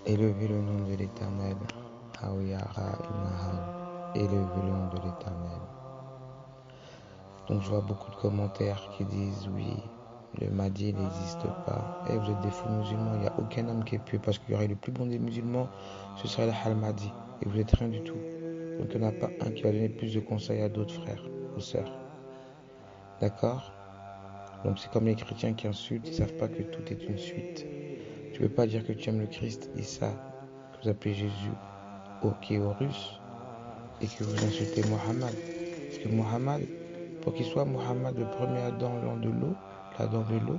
Élevez le nom de l'Éternel. Haouyara Inahal. Élevez le nom de l'Éternel. Donc je vois beaucoup de commentaires qui disent oui, le Mahdi n'existe pas. Et vous êtes des faux musulmans, il n'y a aucun homme qui est pieux parce qu'il y aurait le plus bon des musulmans, ce serait le Al-Mahdi. Et vous êtes rien du tout. Donc il n'y en a pas un qui va donner plus de conseils à d'autres frères ou sœurs. D'accord? Donc c'est comme les chrétiens qui insultent, ils ne savent pas que tout est une suite. Tu ne peux pas dire que tu aimes le Christ, Issa, que vous appelez Jésus, qui est au russe, et que vous insultez Mohammed. Parce que Mohammed, pour qu'il soit Mohammed, le premier Adam, l'Adam de l'eau,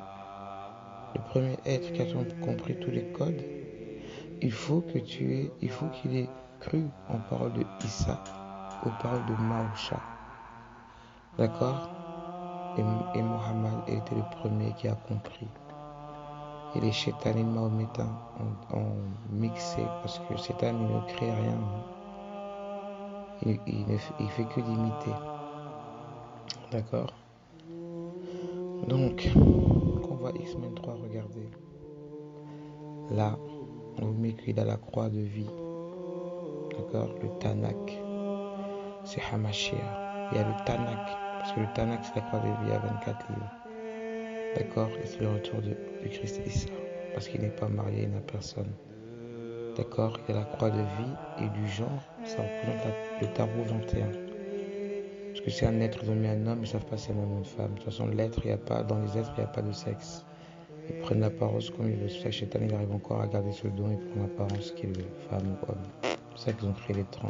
le premier être qui a compris tous les codes, il faut qu'il ait cru en parole de Issa, aux paroles de Mahoucha. D'accord? Et Mohammed était le premier qui a compris. Et les chétans et les mahométains ont mixé, parce que Chétan il ne crée rien. Il fait que d'imiter. D'accord? Donc, quand on voit X-Men 3, regardez. Là, on vous met qu'il a la croix de vie. D'accord? Le Tanakh. C'est Hamashiach. Il y a le Tanakh. Parce que le Tanakh, c'est la croix de vie à 24 livres. D'accord? Et c'est le retour du Christ Issa. Parce qu'il n'est pas marié, il n'a personne. D'accord? Il y a la croix de vie et du genre, ça représente le tarot 21. Parce que c'est un être, ils ont mis un homme, ils ne savent pas si c'est un homme ou une femme. De toute façon, l'être, dans les êtres, il n'y a pas de sexe. Ils prennent l'apparence comme ils veulent. C'est pour ça que Chétan, il arrive encore à garder ce don, il prend l'apparence qu'il veut, femme ou homme. C'est pour ça qu'ils ont créé les trans,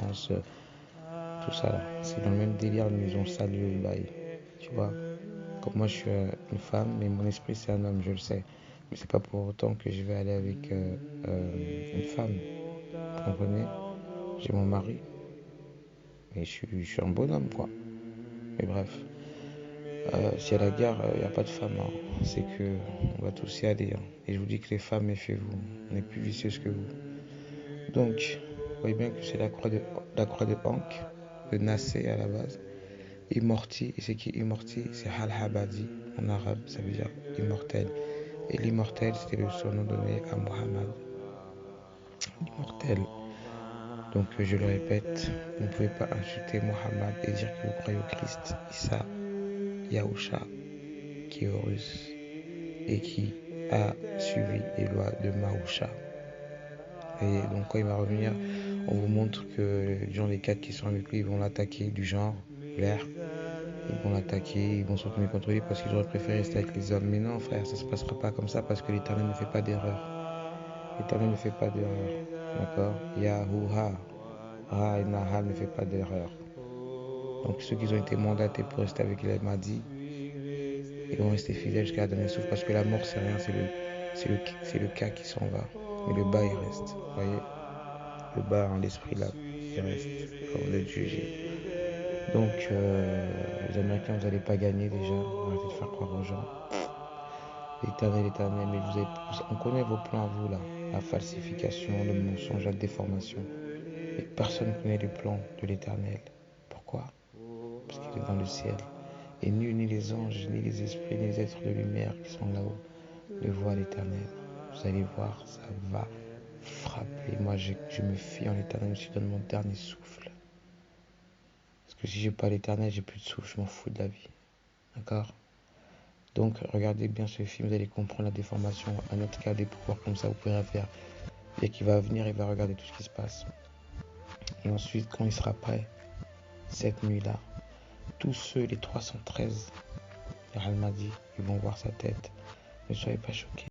tout ça là. C'est dans le même délire, mais ils ont sali le bail. Tu vois? Comme moi, je suis une femme, mais mon esprit, c'est un homme, je le sais. Mais c'est pas pour autant que je vais aller avec une femme. Vous comprenez? J'ai mon mari. Mais je suis un bonhomme, quoi. Mais bref. Si à la gare, il n'y a pas de femmes, hein, c'est que on va tous y aller. Hein. Et je vous dis que les femmes, méfiez-vous. On est plus vicieuses que vous. Donc, vous voyez bien que c'est la croix de Ankh, de Nassé à la base. Immorti, et c'est qui Immorti? C'est Al-Habadi en arabe, ça veut dire immortel. Et l'immortel, c'était le surnom donné à Mohammed. L'immortel. Donc, je le répète, vous ne pouvez pas insulter Mohammed et dire que vous croyez au Christ, Issa, Yahusha, qui est russe et qui a suivi les lois de Mahoucha. Et donc quand il va revenir, on vous montre que les gens, les quatre qui sont avec lui, ils vont l'attaquer du genre, l'air. Ils vont l'attaquer, ils vont se retourner contre lui parce qu'ils auraient préféré rester avec les hommes. Mais non frère, ça ne se passera pas comme ça parce que l'Éternel ne fait pas d'erreur. L'Éternel ne fait pas d'erreur. D'accord? Yahuha. Ra et Nahal ne fait pas d'erreur. Donc ceux qui ont été mandatés pour rester avec les Mahdi, ils vont rester fidèles jusqu'à la dernière souffle parce que la mort c'est rien, c'est le cas qui s'en va. Mais le bas il reste. Vous voyez? Le bas en l'esprit là, il reste. Quand vous êtes jugé. Donc les Américains vous n'allez pas gagner déjà. Arrêtez de faire croire aux gens. L'éternel, mais on connaît vos plans à vous là. La falsification, le mensonge, la déformation. Mais personne ne connaît les plans de l'Éternel. Pourquoi? Parce qu'il est dans le ciel. Et nul, ni les anges, ni les esprits, ni les êtres de lumière qui sont là-haut ne voient l'Éternel. Vous allez voir, ça va frapper. Moi, je me fie en l'Éternel, je me suis donné mon dernier souffle. Parce que si j'ai pas l'Éternel, j'ai plus de souffle, je m'en fous de la vie. D'accord? Donc, regardez bien ce film, vous allez comprendre la déformation. Un autre cas des pouvoirs comme ça, vous pouvez rien faire. Et qui va venir, il va regarder tout ce qui se passe. Et ensuite, quand il sera prêt, cette nuit-là, tous ceux, les 313, Al-Mahdi, ils vont voir sa tête. Ne soyez pas choqués.